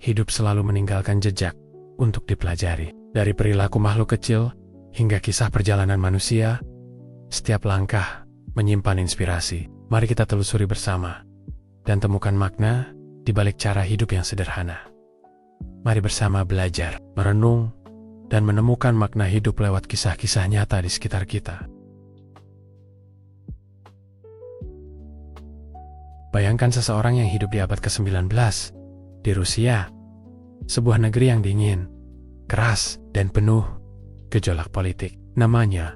hidup selalu meninggalkan jejak untuk dipelajari. Dari perilaku makhluk kecil hingga kisah perjalanan manusia, setiap langkah menyimpan inspirasi. Mari kita telusuri bersama dan temukan makna di balik cara hidup yang sederhana. Mari bersama belajar, merenung, dan menemukan makna hidup lewat kisah-kisah nyata di sekitar kita. Bayangkan seseorang yang hidup di abad ke-19 di Rusia, sebuah negeri yang dingin, keras, dan penuh gejolak politik. Namanya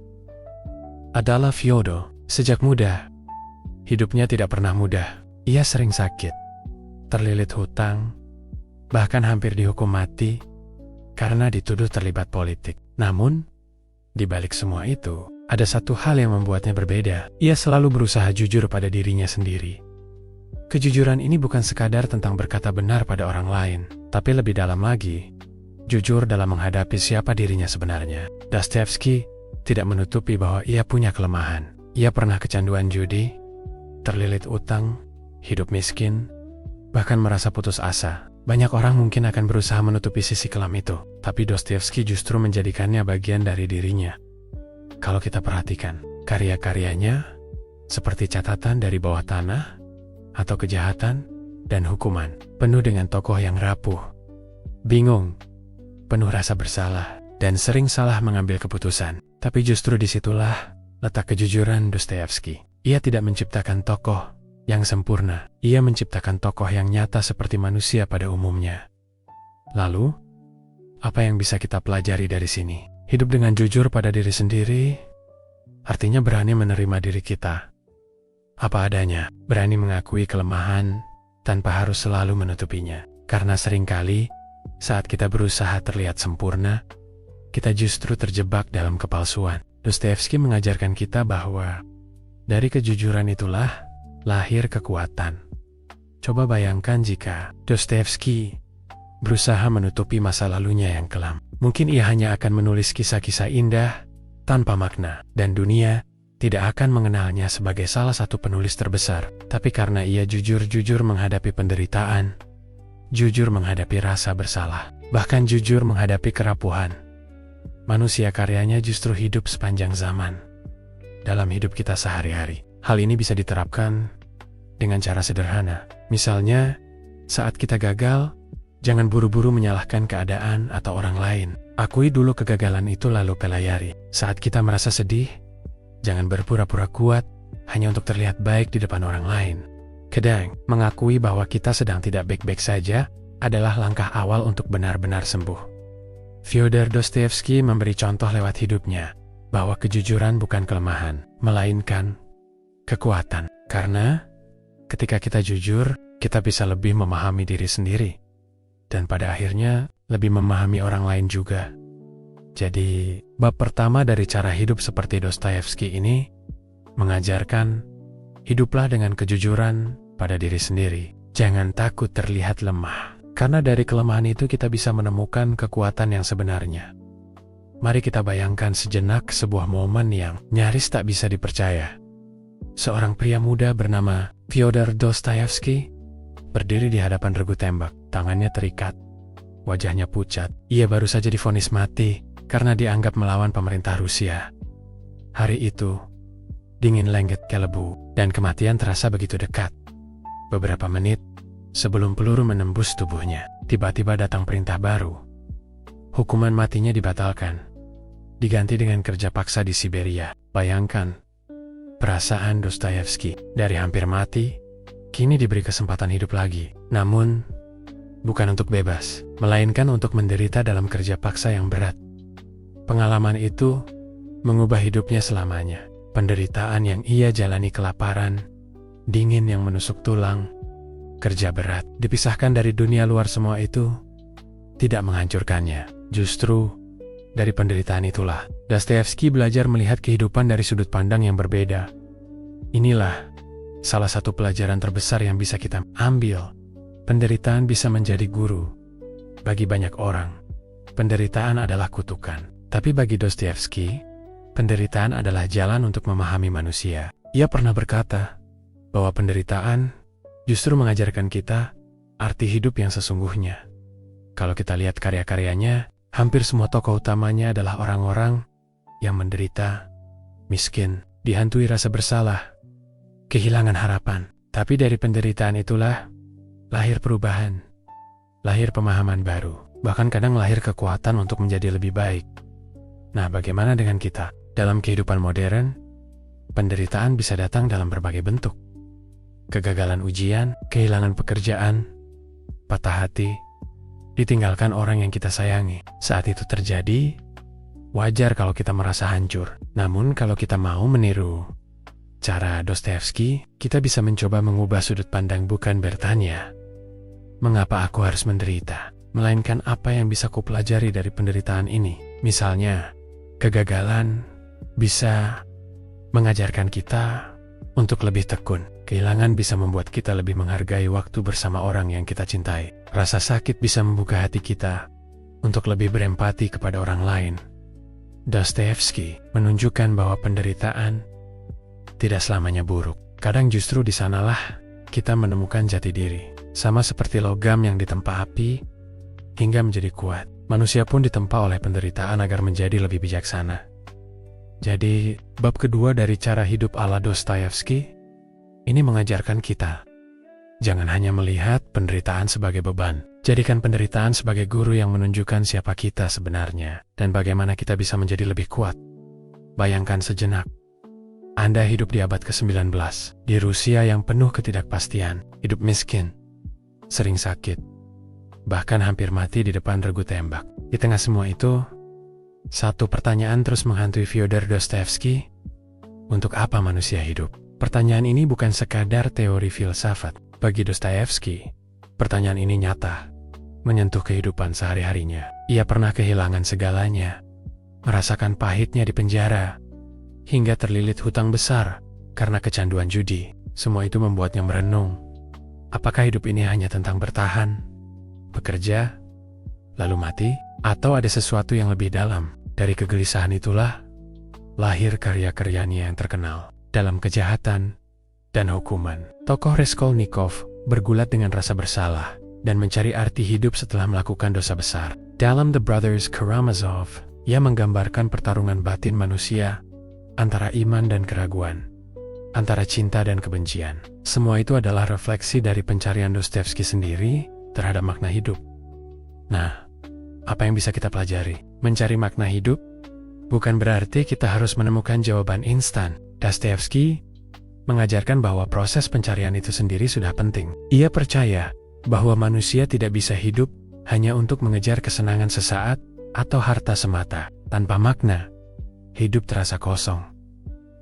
adalah Fyodor. Sejak muda, hidupnya tidak pernah mudah. Ia sering sakit, terlilit hutang, bahkan hampir dihukum mati karena dituduh terlibat politik. Namun, di balik semua itu, ada satu hal yang membuatnya berbeda. Ia selalu berusaha jujur pada dirinya sendiri. Kejujuran ini bukan sekadar tentang berkata benar pada orang lain, tapi lebih dalam lagi, jujur dalam menghadapi siapa dirinya sebenarnya. Dostoyevsky tidak menutupi bahwa ia punya kelemahan. Ia pernah kecanduan judi, terlilit utang, hidup miskin, bahkan merasa putus asa. Banyak orang mungkin akan berusaha menutupi sisi kelam itu, tapi Dostoyevsky justru menjadikannya bagian dari dirinya. Kalau kita perhatikan, karya-karyanya seperti Catatan dari Bawah Tanah atau Kejahatan dan Hukuman, penuh dengan tokoh yang rapuh, bingung, penuh rasa bersalah, dan sering salah mengambil keputusan. Tapi justru disitulah letak kejujuran Dostoyevsky. Ia tidak menciptakan tokoh yang sempurna. Ia menciptakan tokoh yang nyata seperti manusia pada umumnya. Lalu, apa yang bisa kita pelajari dari sini? Hidup dengan jujur pada diri sendiri, artinya berani menerima diri kita apa adanya, berani mengakui kelemahan tanpa harus selalu menutupinya. Karena seringkali, saat kita berusaha terlihat sempurna, kita justru terjebak dalam kepalsuan. Dostoyevsky mengajarkan kita bahwa dari kejujuran itulah lahir kekuatan. Coba bayangkan jika Dostoyevsky berusaha menutupi masa lalunya yang kelam. Mungkin ia hanya akan menulis kisah-kisah indah tanpa makna, dan dunia tidak akan mengenalnya sebagai salah satu penulis terbesar. Tapi karena ia jujur-jujur menghadapi penderitaan, jujur menghadapi rasa bersalah, bahkan jujur menghadapi kerapuhan, manusia karyanya justru hidup sepanjang zaman dalam hidup kita sehari-hari. Hal ini bisa diterapkan dengan cara sederhana. Misalnya, saat kita gagal, jangan buru-buru menyalahkan keadaan atau orang lain. Akui dulu kegagalan itu lalu pelayari. Saat kita merasa sedih, jangan berpura-pura kuat hanya untuk terlihat baik di depan orang lain. Kadang, mengakui bahwa kita sedang tidak baik-baik saja adalah langkah awal untuk benar-benar sembuh. Fyodor Dostoyevsky memberi contoh lewat hidupnya bahwa kejujuran bukan kelemahan, melainkan kekuatan. Karena ketika kita jujur, kita bisa lebih memahami diri sendiri, dan pada akhirnya lebih memahami orang lain juga. Jadi, bab pertama dari cara hidup seperti Dostoyevsky ini mengajarkan, hiduplah dengan kejujuran pada diri sendiri. Jangan takut terlihat lemah, karena dari kelemahan itu kita bisa menemukan kekuatan yang sebenarnya. Mari kita bayangkan sejenak sebuah momen yang nyaris tak bisa dipercaya. Seorang pria muda bernama Fyodor Dostoyevsky berdiri di hadapan regu tembak, tangannya terikat, wajahnya pucat. Ia baru saja divonis mati karena dianggap melawan pemerintah Rusia. Hari itu, dingin lengket kelebu, dan kematian terasa begitu dekat. Beberapa menit sebelum peluru menembus tubuhnya, tiba-tiba datang perintah baru. Hukuman matinya dibatalkan, diganti dengan kerja paksa di Siberia. Bayangkan perasaan Dostoyevsky. Dari hampir mati, kini diberi kesempatan hidup lagi. Namun, bukan untuk bebas, melainkan untuk menderita dalam kerja paksa yang berat. Pengalaman itu mengubah hidupnya selamanya. Penderitaan yang ia jalani, kelaparan, dingin yang menusuk tulang, kerja berat, dipisahkan dari dunia luar, semua itu tidak menghancurkannya. Justru dari penderitaan itulah Dostoyevsky belajar melihat kehidupan dari sudut pandang yang berbeda. Inilah salah satu pelajaran terbesar yang bisa kita ambil. Penderitaan bisa menjadi guru. Bagi banyak orang, penderitaan adalah kutukan. Tapi bagi Dostoyevsky, penderitaan adalah jalan untuk memahami manusia. Ia pernah berkata bahwa penderitaan justru mengajarkan kita arti hidup yang sesungguhnya. Kalau kita lihat karya-karyanya, hampir semua tokoh utamanya adalah orang-orang yang menderita, miskin, dihantui rasa bersalah, kehilangan harapan. Tapi dari penderitaan itulah lahir perubahan, lahir pemahaman baru, bahkan kadang lahir kekuatan untuk menjadi lebih baik. Nah, bagaimana dengan kita? Dalam kehidupan modern, penderitaan bisa datang dalam berbagai bentuk. Kegagalan ujian, kehilangan pekerjaan, patah hati, ditinggalkan orang yang kita sayangi. Saat itu terjadi, wajar kalau kita merasa hancur. Namun kalau kita mau meniru cara Dostoyevsky, kita bisa mencoba mengubah sudut pandang, bukan bertanya, mengapa aku harus menderita? Melainkan apa yang bisa kupelajari dari penderitaan ini. Misalnya, kegagalan bisa mengajarkan kita untuk lebih tekun. Kehilangan bisa membuat kita lebih menghargai waktu bersama orang yang kita cintai. Rasa sakit bisa membuka hati kita untuk lebih berempati kepada orang lain. Dostoyevsky menunjukkan bahwa penderitaan tidak selamanya buruk. Kadang justru di sanalah kita menemukan jati diri. Sama seperti logam yang ditempa api hingga menjadi kuat. Manusia pun ditempa oleh penderitaan agar menjadi lebih bijaksana. Jadi, bab kedua dari cara hidup ala Dostoyevsky ini mengajarkan kita, jangan hanya melihat penderitaan sebagai beban. Jadikan penderitaan sebagai guru yang menunjukkan siapa kita sebenarnya dan bagaimana kita bisa menjadi lebih kuat. Bayangkan sejenak, Anda hidup di abad ke-19, di Rusia yang penuh ketidakpastian, hidup miskin, sering sakit, bahkan hampir mati di depan regu tembak. Di tengah semua itu, satu pertanyaan terus menghantui Fyodor Dostoyevsky, untuk apa manusia hidup? Pertanyaan ini bukan sekadar teori filsafat. Bagi Dostoyevsky, pertanyaan ini nyata, menyentuh kehidupan sehari-harinya. Ia pernah kehilangan segalanya, merasakan pahitnya di penjara, hingga terlilit hutang besar karena kecanduan judi. Semua itu membuatnya merenung. Apakah hidup ini hanya tentang bertahan, bekerja, lalu mati? Atau ada sesuatu yang lebih dalam? Dari kegelisahan itulah lahir karya-karyanya yang terkenal. Dalam kejahatan dan hukuman, tokoh Raskolnikov bergulat dengan rasa bersalah dan mencari arti hidup setelah melakukan dosa besar. Dalam The Brothers Karamazov, ia menggambarkan pertarungan batin manusia antara iman dan keraguan, antara cinta dan kebencian. Semua itu adalah refleksi dari pencarian Dostoyevsky sendiri terhadap makna hidup. Nah, apa yang bisa kita pelajari? Mencari makna hidup bukan berarti kita harus menemukan jawaban instan. Dostoyevsky mengajarkan bahwa proses pencarian itu sendiri sudah penting. Ia percaya bahwa manusia tidak bisa hidup hanya untuk mengejar kesenangan sesaat atau harta semata. Tanpa makna, hidup terasa kosong.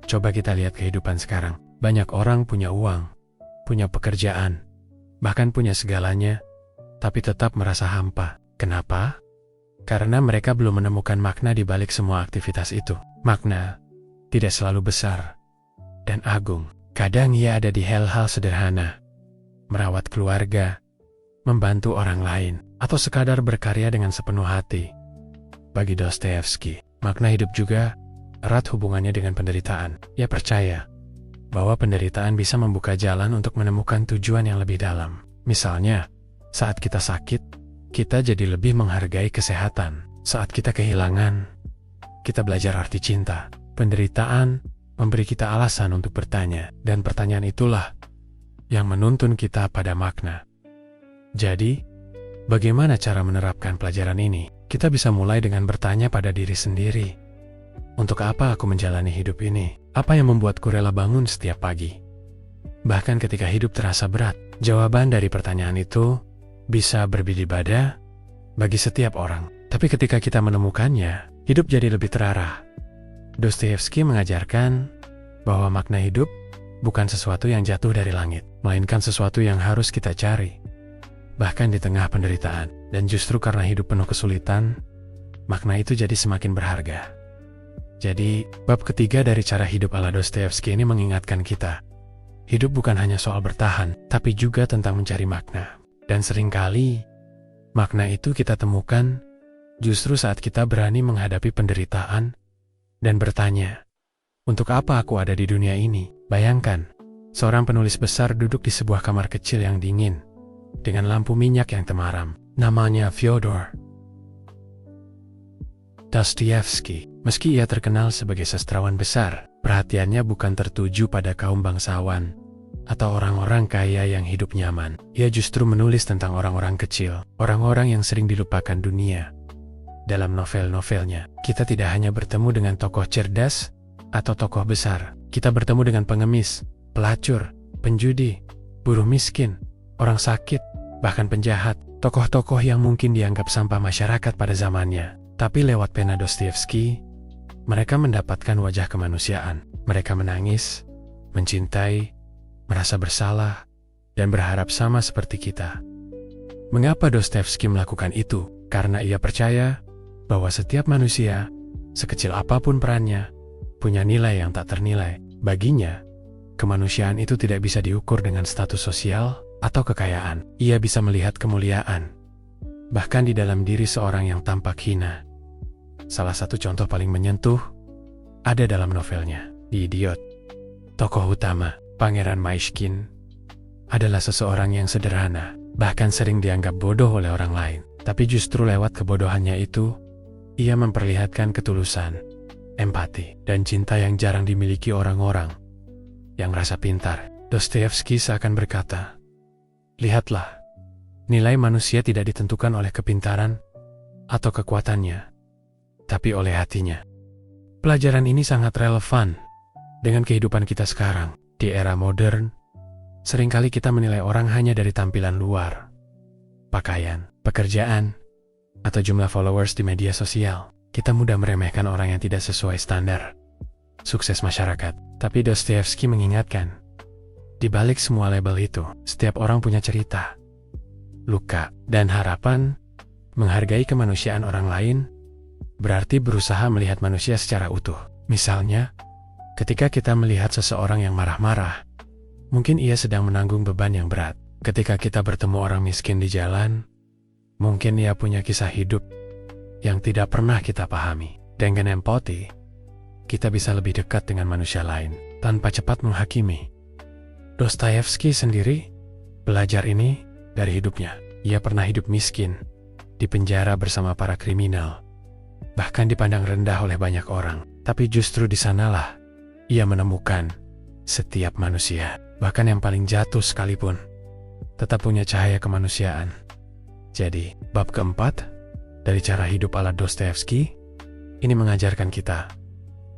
Coba kita lihat kehidupan sekarang. Banyak orang punya uang, punya pekerjaan, bahkan punya segalanya, tapi tetap merasa hampa. Kenapa? Karena mereka belum menemukan makna di balik semua aktivitas itu. Makna tidak selalu besar dan agung. Kadang ia ada di hal-hal sederhana, merawat keluarga, membantu orang lain, atau sekadar berkarya dengan sepenuh hati. Bagi Dostoyevsky, makna hidup juga erat hubungannya dengan penderitaan. Ia percaya bahwa penderitaan bisa membuka jalan untuk menemukan tujuan yang lebih dalam. Misalnya, saat kita sakit, kita jadi lebih menghargai kesehatan. Saat kita kehilangan, kita belajar arti cinta. Penderitaan memberi kita alasan untuk bertanya, dan pertanyaan itulah yang menuntun kita pada makna. Jadi, bagaimana cara menerapkan pelajaran ini? Kita bisa mulai dengan bertanya pada diri sendiri, untuk apa aku menjalani hidup ini? Apa yang membuatku rela bangun setiap pagi? Bahkan ketika hidup terasa berat, jawaban dari pertanyaan itu bisa berbeda-beda bagi setiap orang. Tapi ketika kita menemukannya, hidup jadi lebih terarah. Dostoyevsky mengajarkan bahwa makna hidup bukan sesuatu yang jatuh dari langit, melainkan sesuatu yang harus kita cari, bahkan di tengah penderitaan. Dan justru karena hidup penuh kesulitan, makna itu jadi semakin berharga. Jadi, bab ketiga dari cara hidup ala Dostoyevsky ini mengingatkan kita, hidup bukan hanya soal bertahan, tapi juga tentang mencari makna. Dan seringkali, makna itu kita temukan justru saat kita berani menghadapi penderitaan dan bertanya, untuk apa aku ada di dunia ini? Bayangkan, seorang penulis besar duduk di sebuah kamar kecil yang dingin, dengan lampu minyak yang temaram. Namanya Fyodor Dostoyevsky. Meski ia terkenal sebagai sastrawan besar, perhatiannya bukan tertuju pada kaum bangsawan atau orang-orang kaya yang hidup nyaman. Ia justru menulis tentang orang-orang kecil, orang-orang yang sering dilupakan dunia. Dalam novel-novelnya, kita tidak hanya bertemu dengan tokoh cerdas atau tokoh besar. Kita bertemu dengan pengemis, pelacur, penjudi, buruh miskin, orang sakit, bahkan penjahat. Tokoh-tokoh yang mungkin dianggap sampah masyarakat pada zamannya. Tapi lewat pena Dostoyevsky, mereka mendapatkan wajah kemanusiaan. Mereka menangis, mencintai, merasa bersalah, dan berharap sama seperti kita. Mengapa Dostoyevsky melakukan itu? Karena ia percaya bahwa setiap manusia, sekecil apapun perannya, punya nilai yang tak ternilai. Baginya, kemanusiaan itu tidak bisa diukur dengan status sosial atau kekayaan. Ia bisa melihat kemuliaan, bahkan di dalam diri seorang yang tampak hina. Salah satu contoh paling menyentuh ada dalam novelnya, The Idiot. Tokoh utama, Pangeran Myshkin, adalah seseorang yang sederhana, bahkan sering dianggap bodoh oleh orang lain. Tapi justru lewat kebodohannya itu, ia memperlihatkan ketulusan, empati, dan cinta yang jarang dimiliki orang-orang yang rasa pintar. Dostoyevsky seakan berkata, "Lihatlah, nilai manusia tidak ditentukan oleh kepintaran atau kekuatannya, tapi oleh hatinya." Pelajaran ini sangat relevan dengan kehidupan kita sekarang. Di era modern, seringkali kita menilai orang hanya dari tampilan luar, pakaian, pekerjaan, atau jumlah followers di media sosial. Kita mudah meremehkan orang yang tidak sesuai standar sukses masyarakat. Tapi Dostoyevsky mengingatkan, di balik semua label itu, setiap orang punya cerita, luka, dan harapan. Menghargai kemanusiaan orang lain berarti berusaha melihat manusia secara utuh. Misalnya, ketika kita melihat seseorang yang marah-marah, mungkin ia sedang menanggung beban yang berat. Ketika kita bertemu orang miskin di jalan, mungkin ia punya kisah hidup yang tidak pernah kita pahami. Dengan empati, kita bisa lebih dekat dengan manusia lain tanpa cepat menghakimi. Dostoyevsky sendiri belajar ini dari hidupnya. Ia pernah hidup miskin, di penjara bersama para kriminal, bahkan dipandang rendah oleh banyak orang. Tapi justru di sanalah ia menemukan setiap manusia, bahkan yang paling jatuh sekalipun, tetap punya cahaya kemanusiaan. Jadi, bab keempat dari cara hidup ala Dostoyevsky ini mengajarkan kita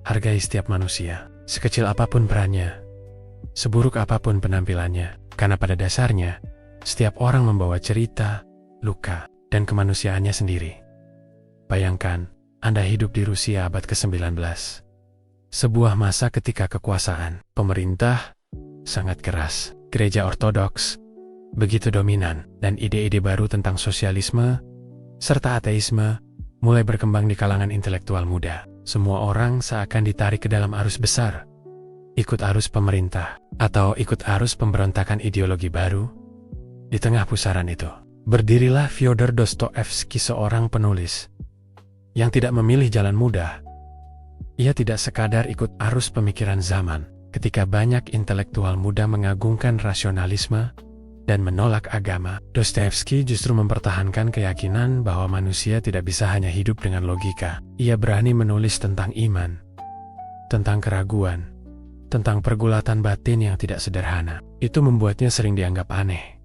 hargai setiap manusia, sekecil apapun perannya, seburuk apapun penampilannya, karena pada dasarnya setiap orang membawa cerita, luka, dan kemanusiaannya sendiri. Bayangkan, Anda hidup di Rusia abad ke-19. Sebuah masa ketika kekuasaan pemerintah sangat keras, gereja ortodoks begitu dominan, dan ide-ide baru tentang sosialisme serta ateisme mulai berkembang di kalangan intelektual muda. Semua orang seakan ditarik ke dalam arus besar, ikut arus pemerintah atau ikut arus pemberontakan ideologi baru. Di tengah pusaran itu, berdirilah Fyodor Dostoyevsky, seorang penulis yang tidak memilih jalan mudah. Ia tidak sekadar ikut arus pemikiran zaman. Ketika banyak intelektual muda mengagungkan rasionalisme dan menolak agama, Dostoyevsky justru mempertahankan keyakinan bahwa manusia tidak bisa hanya hidup dengan logika. Ia berani menulis tentang iman, tentang keraguan, tentang pergulatan batin yang tidak sederhana. Itu membuatnya sering dianggap aneh,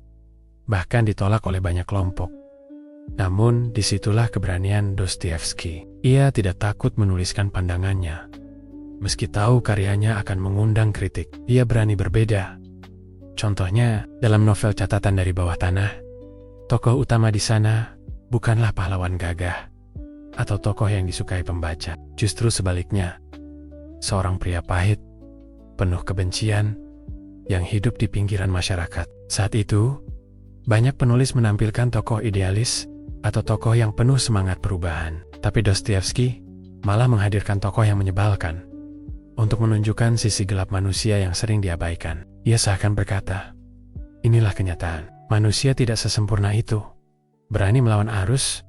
bahkan ditolak oleh banyak kelompok. Namun, disitulah keberanian Dostoyevsky. Ia tidak takut menuliskan pandangannya. Meski tahu karyanya akan mengundang kritik, ia berani berbeda. Contohnya, dalam novel Catatan dari Bawah Tanah, tokoh utama di sana bukanlah pahlawan gagah atau tokoh yang disukai pembaca. Justru sebaliknya, seorang pria pahit, penuh kebencian, yang hidup di pinggiran masyarakat. Saat itu, banyak penulis menampilkan tokoh idealis atau tokoh yang penuh semangat perubahan. Tapi Dostoyevsky malah menghadirkan tokoh yang menyebalkan untuk menunjukkan sisi gelap manusia yang sering diabaikan. Ia seakan berkata, inilah kenyataan. Manusia tidak sesempurna itu. Berani melawan arus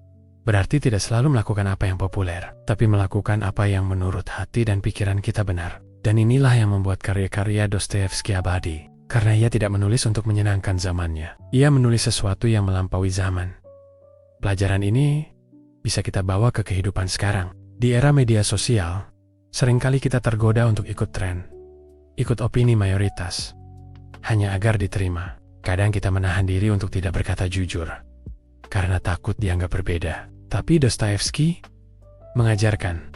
berarti tidak selalu melakukan apa yang populer, tapi melakukan apa yang menurut hati dan pikiran kita benar. Dan inilah yang membuat karya-karya Dostoyevsky abadi. Karena ia tidak menulis untuk menyenangkan zamannya. Ia menulis sesuatu yang melampaui zaman. Pelajaran ini bisa kita bawa ke kehidupan sekarang. Di era media sosial, seringkali kita tergoda untuk ikut tren, ikut opini mayoritas, hanya agar diterima. Kadang kita menahan diri untuk tidak berkata jujur, karena takut dianggap berbeda. Tapi Dostoyevsky mengajarkan,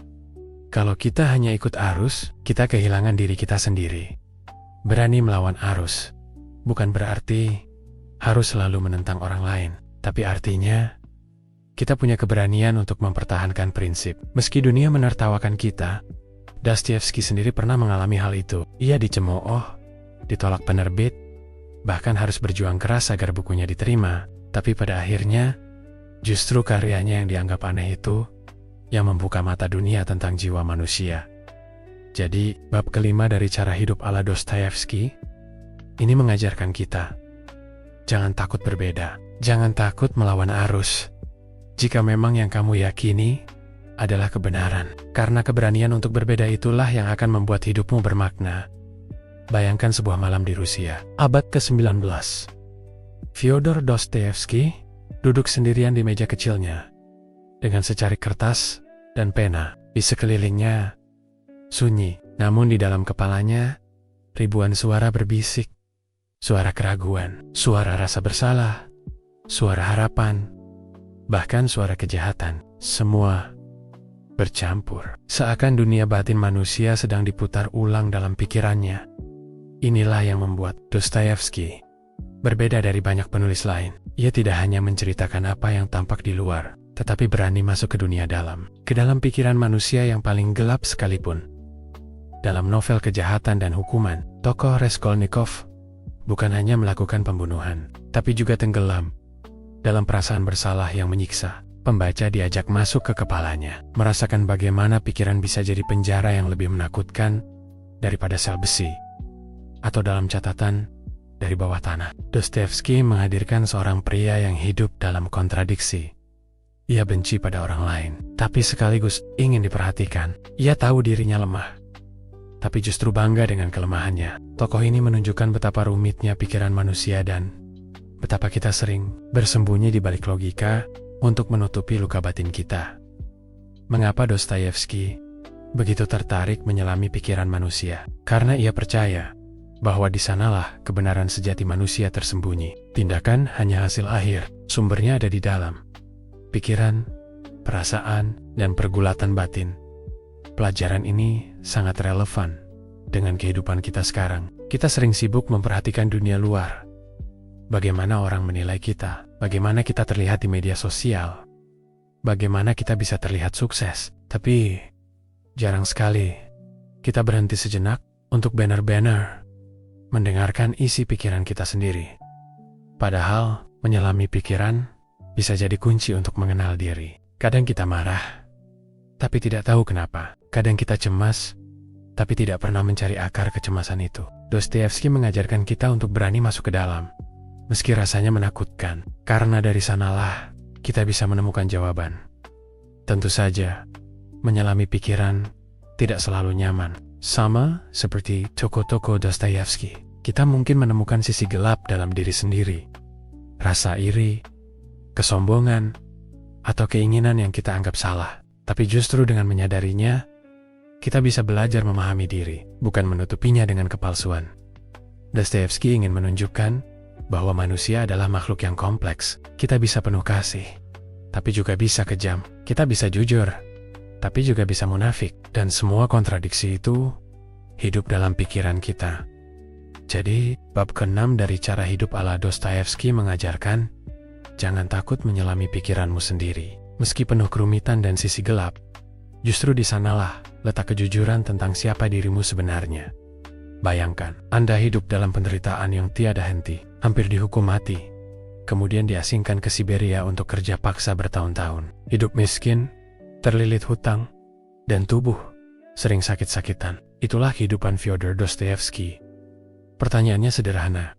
kalau kita hanya ikut arus, kita kehilangan diri kita sendiri. Berani melawan arus bukan berarti harus selalu menentang orang lain, tapi artinya kita punya keberanian untuk mempertahankan prinsip. Meski dunia menertawakan kita, Dostoyevsky sendiri pernah mengalami hal itu. Ia dicemooh, ditolak penerbit, bahkan harus berjuang keras agar bukunya diterima. Tapi pada akhirnya, justru karyanya yang dianggap aneh itu yang membuka mata dunia tentang jiwa manusia. Jadi, bab kelima dari cara hidup ala Dostoyevsky ini mengajarkan kita, jangan takut berbeda, jangan takut melawan arus. Jika memang yang kamu yakini adalah kebenaran, karena keberanian untuk berbeda itulah yang akan membuat hidupmu bermakna. Bayangkan sebuah malam di Rusia, abad ke-19. Fyodor Dostoyevsky duduk sendirian di meja kecilnya, dengan secari kertas dan pena. Di sekelilingnya sunyi, namun di dalam kepalanya ribuan suara berbisik. Suara keraguan, suara rasa bersalah, suara harapan, bahkan suara kejahatan. Semua bercampur. Seakan dunia batin manusia sedang diputar ulang dalam pikirannya. Inilah yang membuat Dostoyevsky berbeda dari banyak penulis lain. Ia tidak hanya menceritakan apa yang tampak di luar, tetapi berani masuk ke dunia dalam, ke dalam pikiran manusia yang paling gelap sekalipun. Dalam novel Kejahatan dan Hukuman, tokoh Raskolnikov bukan hanya melakukan pembunuhan, tapi juga tenggelam dalam perasaan bersalah yang menyiksa. Pembaca diajak masuk ke kepalanya, merasakan bagaimana pikiran bisa jadi penjara yang lebih menakutkan daripada sel besi, atau dalam catatan dari bawah tanah. Dostoyevsky menghadirkan seorang pria yang hidup dalam kontradiksi. Ia benci pada orang lain, tapi sekaligus ingin diperhatikan. Ia tahu dirinya lemah, tapi justru bangga dengan kelemahannya. Tokoh ini menunjukkan betapa rumitnya pikiran manusia dan betapa kita sering bersembunyi di balik logika untuk menutupi luka batin kita. Mengapa Dostoyevsky begitu tertarik menyelami pikiran manusia? Karena ia percaya bahwa di sanalah kebenaran sejati manusia tersembunyi. Tindakan hanya hasil akhir, sumbernya ada di dalam pikiran, perasaan, dan pergulatan batin. Pelajaran ini sangat relevan dengan kehidupan kita sekarang. Kita sering sibuk memperhatikan dunia luar. Bagaimana orang menilai kita, bagaimana kita terlihat di media sosial, bagaimana kita bisa terlihat sukses. Tapi jarang sekali kita berhenti sejenak untuk benar-benar mendengarkan isi pikiran kita sendiri. Padahal menyelami pikiran bisa jadi kunci untuk mengenal diri. Kadang kita marah, tapi tidak tahu kenapa. Kadang kita cemas, tapi tidak pernah mencari akar kecemasan itu. Dostoyevsky mengajarkan kita untuk berani masuk ke dalam, meski rasanya menakutkan, karena dari sanalah kita bisa menemukan jawaban. Tentu saja, menyelami pikiran tidak selalu nyaman. Sama seperti tokoh-tokoh Dostoyevsky, kita mungkin menemukan sisi gelap dalam diri sendiri. Rasa iri, kesombongan, atau keinginan yang kita anggap salah. Tapi justru dengan menyadarinya, kita bisa belajar memahami diri, bukan menutupinya dengan kepalsuan. Dostoyevsky ingin menunjukkan bahwa manusia adalah makhluk yang kompleks. Kita bisa penuh kasih, tapi juga bisa kejam. Kita bisa jujur, tapi juga bisa munafik. Dan semua kontradiksi itu hidup dalam pikiran kita. Jadi, bab ke-6 dari cara hidup ala Dostoyevsky mengajarkan, jangan takut menyelami pikiranmu sendiri. Meski penuh kerumitan dan sisi gelap, justru di sanalah letak kejujuran tentang siapa dirimu sebenarnya. Bayangkan, Anda hidup dalam penderitaan yang tiada henti, hampir dihukum mati, kemudian diasingkan ke Siberia untuk kerja paksa bertahun-tahun. Hidup miskin, terlilit hutang, dan tubuh sering sakit-sakitan. Itulah kehidupan Fyodor Dostoyevsky. Pertanyaannya sederhana.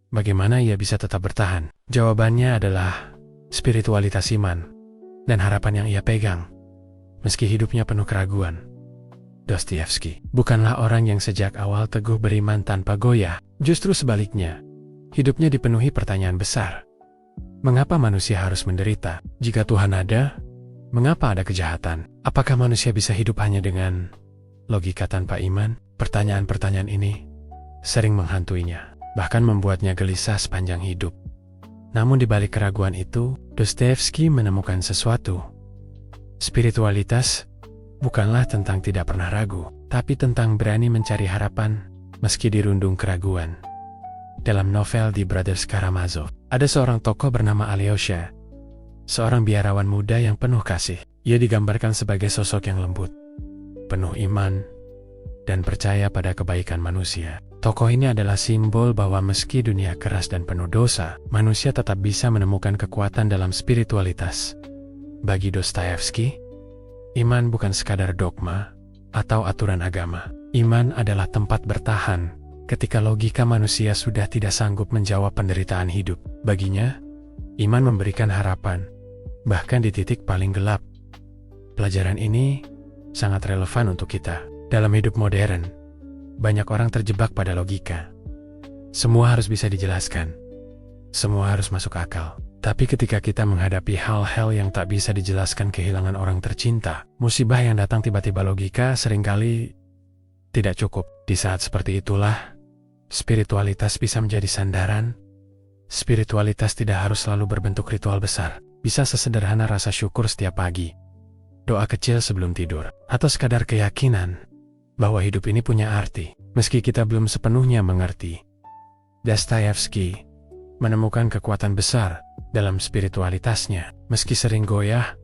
Bagaimana ia bisa tetap bertahan? Jawabannya adalah spiritualitas iman dan harapan yang ia pegang. Meski hidupnya penuh keraguan, Dostoyevsky bukanlah orang yang sejak awal teguh beriman tanpa goyah. Justru sebaliknya, hidupnya dipenuhi pertanyaan besar. Mengapa manusia harus menderita? Jika Tuhan ada, mengapa ada kejahatan? Apakah manusia bisa hidup hanya dengan logika tanpa iman? Pertanyaan-pertanyaan ini sering menghantuinya, bahkan membuatnya gelisah sepanjang hidup. Namun di balik keraguan itu, Dostoyevsky menemukan sesuatu. Spiritualitas bukanlah tentang tidak pernah ragu, tapi tentang berani mencari harapan meski dirundung keraguan. Dalam novel The Brothers Karamazov, ada seorang tokoh bernama Alyosha, seorang biarawan muda yang penuh kasih. Ia digambarkan sebagai sosok yang lembut, penuh iman, dan percaya pada kebaikan manusia. Tokoh ini adalah simbol bahwa meski dunia keras dan penuh dosa, manusia tetap bisa menemukan kekuatan dalam spiritualitas. Bagi Dostoyevsky, iman bukan sekadar dogma atau aturan agama. Iman adalah tempat bertahan ketika logika manusia sudah tidak sanggup menjawab penderitaan hidup. Baginya, iman memberikan harapan, bahkan di titik paling gelap. Pelajaran ini sangat relevan untuk kita. Dalam hidup modern, banyak orang terjebak pada logika. Semua harus bisa dijelaskan. Semua harus masuk akal. Tapi ketika kita menghadapi hal-hal yang tak bisa dijelaskan, kehilangan orang tercinta, musibah yang datang tiba-tiba, logika seringkali tidak cukup. Di saat seperti itulah, spiritualitas bisa menjadi sandaran. Spiritualitas tidak harus selalu berbentuk ritual besar. Bisa sesederhana rasa syukur setiap pagi, doa kecil sebelum tidur, atau sekadar keyakinan bahwa hidup ini punya arti, meski kita belum sepenuhnya mengerti. Dostoyevsky menemukan kekuatan besar dalam spiritualitasnya. Meski sering goyah,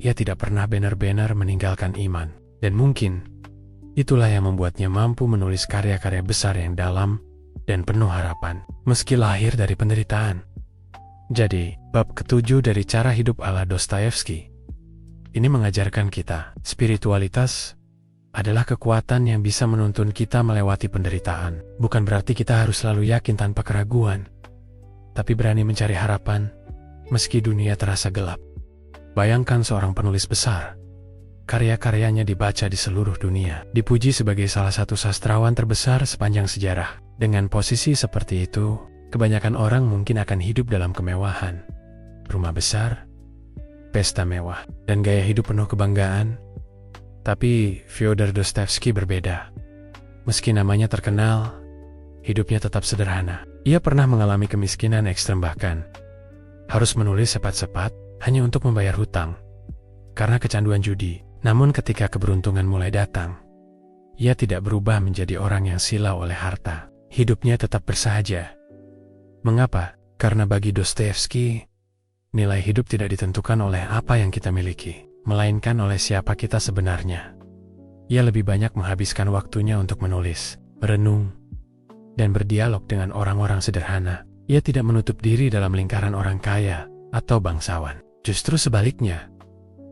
ia tidak pernah benar-benar meninggalkan iman. Dan mungkin itulah yang membuatnya mampu menulis karya-karya besar yang dalam dan penuh harapan, meski lahir dari penderitaan. Jadi, bab ke-7 dari cara hidup ala Dostoyevsky ini mengajarkan kita, spiritualitas adalah kekuatan yang bisa menuntun kita melewati penderitaan. Bukan berarti kita harus selalu yakin tanpa keraguan, tapi berani mencari harapan meski dunia terasa gelap. Bayangkan seorang penulis besar, karya-karyanya dibaca di seluruh dunia, dipuji sebagai salah satu sastrawan terbesar sepanjang sejarah. Dengan posisi seperti itu, kebanyakan orang mungkin akan hidup dalam kemewahan, rumah besar, pesta mewah, dan gaya hidup penuh kebanggaan. Tapi Fyodor Dostoyevsky berbeda. Meski namanya terkenal, hidupnya tetap sederhana. Ia pernah mengalami kemiskinan ekstrem, bahkan harus menulis cepat-cepat hanya untuk membayar hutang karena kecanduan judi. Namun ketika keberuntungan mulai datang, ia tidak berubah menjadi orang yang silau oleh harta. Hidupnya tetap bersahaja. Mengapa? Karena bagi Dostoyevsky, nilai hidup tidak ditentukan oleh apa yang kita miliki, melainkan oleh siapa kita sebenarnya. Ia lebih banyak menghabiskan waktunya untuk menulis, merenung, dan berdialog dengan orang-orang sederhana. Ia tidak menutup diri dalam lingkaran orang kaya atau bangsawan. Justru sebaliknya,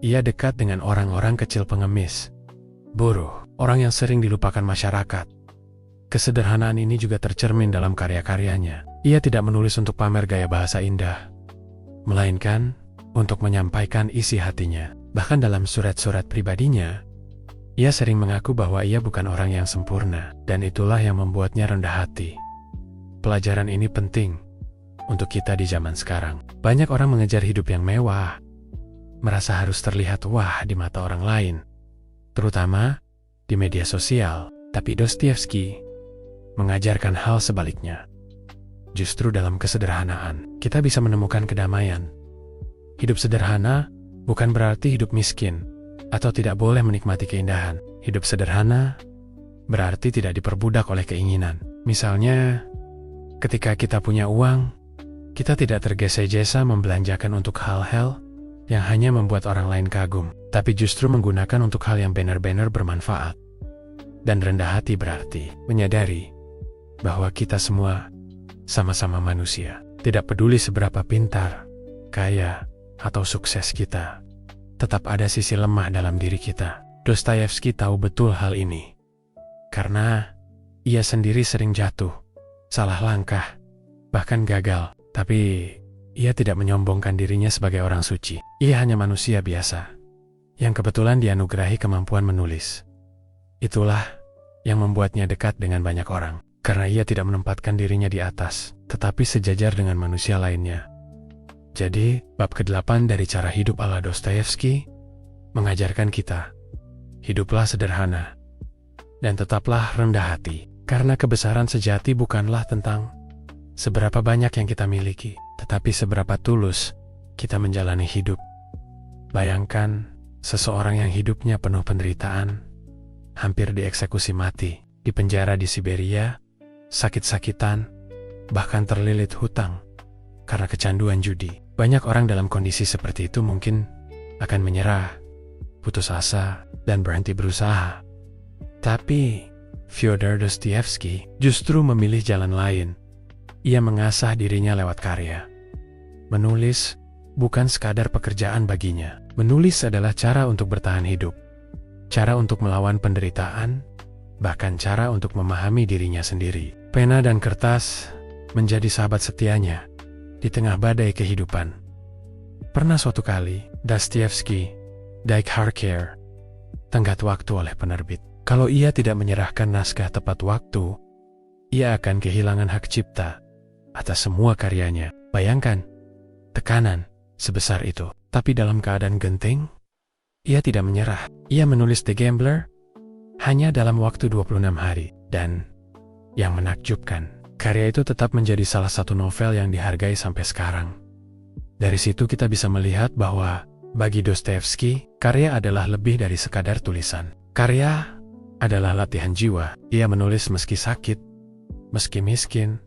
ia dekat dengan orang-orang kecil, pengemis, buruh, orang yang sering dilupakan masyarakat. Kesederhanaan ini juga tercermin dalam karya-karyanya. Ia tidak menulis untuk pamer gaya bahasa indah, melainkan untuk menyampaikan isi hatinya. Bahkan dalam surat-surat pribadinya, ia sering mengaku bahwa ia bukan orang yang sempurna, dan itulah yang membuatnya rendah hati. Pelajaran ini penting untuk kita di zaman sekarang. Banyak orang mengejar hidup yang mewah, merasa harus terlihat wah di mata orang lain, terutama di media sosial. Tapi Dostoyevsky mengajarkan hal sebaliknya. Justru dalam kesederhanaan, kita bisa menemukan kedamaian. Hidup sederhana bukan berarti hidup miskin atau tidak boleh menikmati keindahan. Hidup sederhana berarti tidak diperbudak oleh keinginan. Misalnya, ketika kita punya uang, kita tidak tergesa-gesa membelanjakan untuk hal-hal yang hanya membuat orang lain kagum, tapi justru menggunakan untuk hal yang benar-benar bermanfaat. Dan rendah hati berarti menyadari bahwa kita semua sama-sama manusia. Tidak peduli seberapa pintar, kaya, atau sukses kita, tetap ada sisi lemah dalam diri kita. Dostoyevsky tahu betul hal ini, karena ia sendiri sering jatuh, salah langkah, bahkan gagal. Tapi ia tidak menyombongkan dirinya sebagai orang suci. Ia hanya manusia biasa, yang kebetulan dianugerahi kemampuan menulis. Itulah yang membuatnya dekat dengan banyak orang, karena ia tidak menempatkan dirinya di atas, tetapi sejajar dengan manusia lainnya. Jadi, bab ke-8 dari cara hidup ala Dostoyevsky mengajarkan kita, hiduplah sederhana dan tetaplah rendah hati. Karena kebesaran sejati bukanlah tentang seberapa banyak yang kita miliki, tetapi seberapa tulus kita menjalani hidup. Bayangkan seseorang yang hidupnya penuh penderitaan, hampir dieksekusi mati, dipenjara di Siberia, sakit-sakitan, bahkan terlilit hutang karena kecanduan judi. Banyak orang dalam kondisi seperti itu mungkin akan menyerah, putus asa, dan berhenti berusaha. Tapi Fyodor Dostoyevsky justru memilih jalan lain. Ia mengasah dirinya lewat karya. Menulis bukan sekadar pekerjaan baginya. Menulis adalah cara untuk bertahan hidup, cara untuk melawan penderitaan, bahkan cara untuk memahami dirinya sendiri. Pena dan kertas menjadi sahabat setianya di tengah badai kehidupan. Pernah suatu kali, Dostoyevsky dikharker tenggat waktu oleh penerbit. Kalau ia tidak menyerahkan naskah tepat waktu, ia akan kehilangan hak cipta atas semua karyanya. Bayangkan, tekanan sebesar itu. Tapi dalam keadaan genting, ia tidak menyerah. Ia menulis The Gambler hanya dalam waktu 26 hari. Dan yang menakjubkan, karya itu tetap menjadi salah satu novel yang dihargai sampai sekarang. Dari situ kita bisa melihat bahwa bagi Dostoyevsky, karya adalah lebih dari sekadar tulisan. Karya adalah latihan jiwa. Ia menulis meski sakit, meski miskin,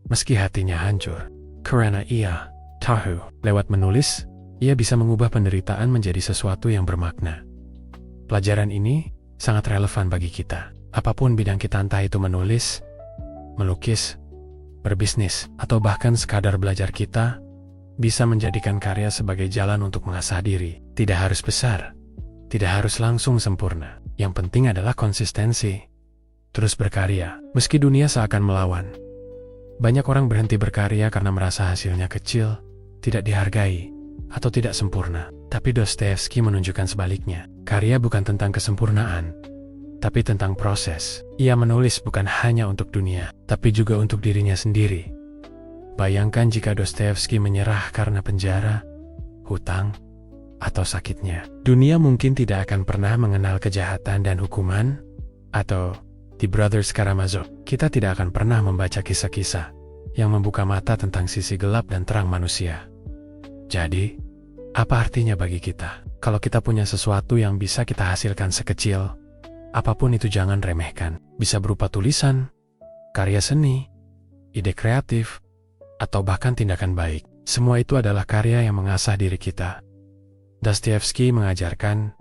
meski hatinya hancur. Karena ia tahu, lewat menulis, ia bisa mengubah penderitaan menjadi sesuatu yang bermakna. Pelajaran ini sangat relevan bagi kita. Apapun bidang kita, entah itu menulis, melukis, berbisnis, atau bahkan sekadar belajar, kita bisa menjadikan karya sebagai jalan untuk mengasah diri. Tidak harus besar, tidak harus langsung sempurna. Yang penting adalah konsistensi. Terus berkarya, meski dunia seakan melawan. Banyak orang berhenti berkarya karena merasa hasilnya kecil, tidak dihargai, atau tidak sempurna. Tapi Dostoyevsky menunjukkan sebaliknya. Karya bukan tentang kesempurnaan, tapi tentang proses. Ia menulis bukan hanya untuk dunia, tapi juga untuk dirinya sendiri. Bayangkan jika Dostoyevsky menyerah karena penjara, hutang, atau sakitnya. Dunia mungkin tidak akan pernah mengenal kejahatan dan hukuman, atau The Brothers Karamazov. Kita tidak akan pernah membaca kisah-kisah yang membuka mata tentang sisi gelap dan terang manusia. Jadi, apa artinya bagi kita? Kalau kita punya sesuatu yang bisa kita hasilkan sekecil, apapun itu jangan remehkan. Bisa berupa tulisan, karya seni, ide kreatif, atau bahkan tindakan baik. Semua itu adalah karya yang mengasah diri kita. Dostoyevsky mengajarkan,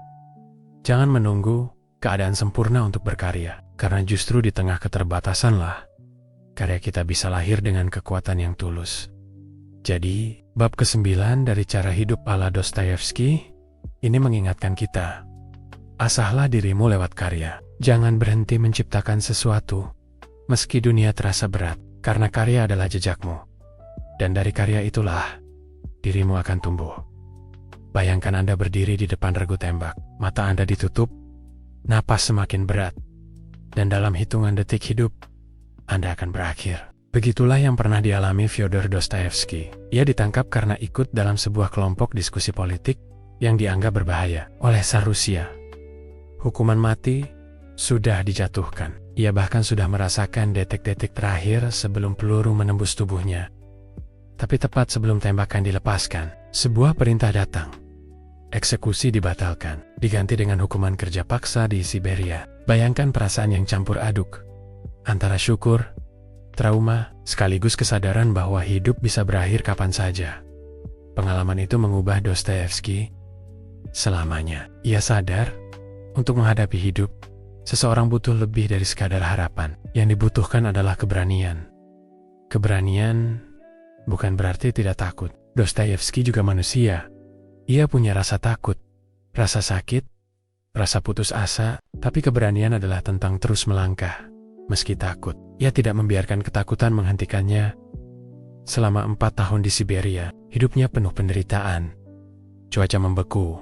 jangan menunggu keadaan sempurna untuk berkarya, karena justru di tengah keterbatasanlah karya kita bisa lahir dengan kekuatan yang tulus. Jadi, bab ke-9 dari cara hidup ala Dostoyevsky ini mengingatkan kita, asahlah dirimu lewat karya. Jangan berhenti menciptakan sesuatu, meski dunia terasa berat, karena karya adalah jejakmu. Dan dari karya itulah, dirimu akan tumbuh. Bayangkan Anda berdiri di depan regu tembak, mata Anda ditutup, napas semakin berat, dan dalam hitungan detik hidup, Anda akan berakhir. Begitulah yang pernah dialami Fyodor Dostoyevsky. Ia ditangkap karena ikut dalam sebuah kelompok diskusi politik yang dianggap berbahaya oleh Tsar Rusia. Hukuman mati sudah dijatuhkan. Ia bahkan sudah merasakan detik-detik terakhir sebelum peluru menembus tubuhnya. Tapi tepat sebelum tembakan dilepaskan, sebuah perintah datang. Eksekusi dibatalkan, diganti dengan hukuman kerja paksa di Siberia. Bayangkan perasaan yang campur aduk, antara syukur, trauma, sekaligus kesadaran bahwa hidup bisa berakhir kapan saja. Pengalaman itu mengubah Dostoyevsky selamanya. Ia sadar, untuk menghadapi hidup, seseorang butuh lebih dari sekadar harapan. Yang dibutuhkan adalah keberanian. Keberanian bukan berarti tidak takut. Dostoyevsky juga manusia. Ia punya rasa takut, rasa sakit, rasa putus asa, tapi keberanian adalah tentang terus melangkah. Meski takut, ia tidak membiarkan ketakutan menghentikannya. Selama 4 tahun di Siberia, hidupnya penuh penderitaan. Cuaca membeku,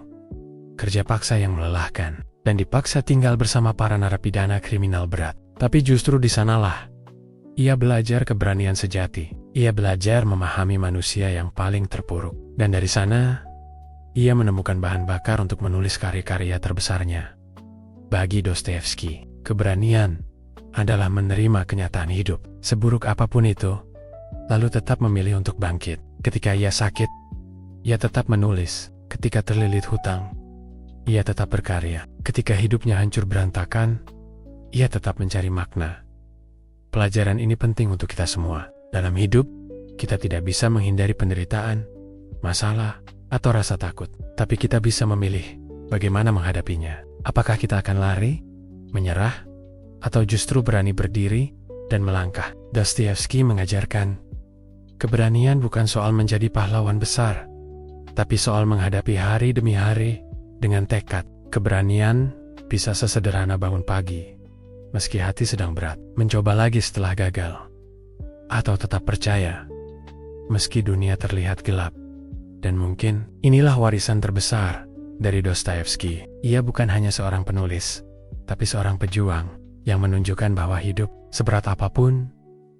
kerja paksa yang melelahkan, dan dipaksa tinggal bersama para narapidana kriminal berat. Tapi justru di sanalah ia belajar keberanian sejati. Ia belajar memahami manusia yang paling terpuruk, dan dari sana, ia menemukan bahan bakar untuk menulis karya-karya terbesarnya. Bagi Dostoyevsky, keberanian adalah menerima kenyataan hidup, seburuk apapun itu, lalu tetap memilih untuk bangkit. Ketika ia sakit, ia tetap menulis. Ketika terlilit hutang, ia tetap berkarya. Ketika hidupnya hancur berantakan, ia tetap mencari makna. Pelajaran ini penting untuk kita semua. Dalam hidup, kita tidak bisa menghindari penderitaan, masalah, atau rasa takut. Tapi kita bisa memilih bagaimana menghadapinya. Apakah kita akan lari, menyerah, atau justru berani berdiri dan melangkah? Dostoyevsky mengajarkan, keberanian bukan soal menjadi pahlawan besar, tapi soal menghadapi hari demi hari dengan tekad. Keberanian bisa sesederhana bangun pagi, meski hati sedang berat, mencoba lagi setelah gagal, atau tetap percaya, meski dunia terlihat gelap. Dan mungkin inilah warisan terbesar dari Dostoyevsky. Ia bukan hanya seorang penulis, tapi seorang pejuang yang menunjukkan bahwa hidup, seberat apapun,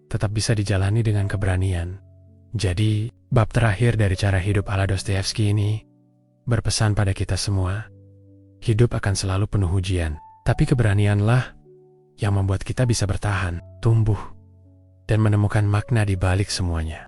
tetap bisa dijalani dengan keberanian. Jadi, bab terakhir dari cara hidup ala Dostoyevsky ini berpesan pada kita semua, hidup akan selalu penuh ujian, tapi keberanianlah yang membuat kita bisa bertahan, tumbuh, dan menemukan makna di balik semuanya.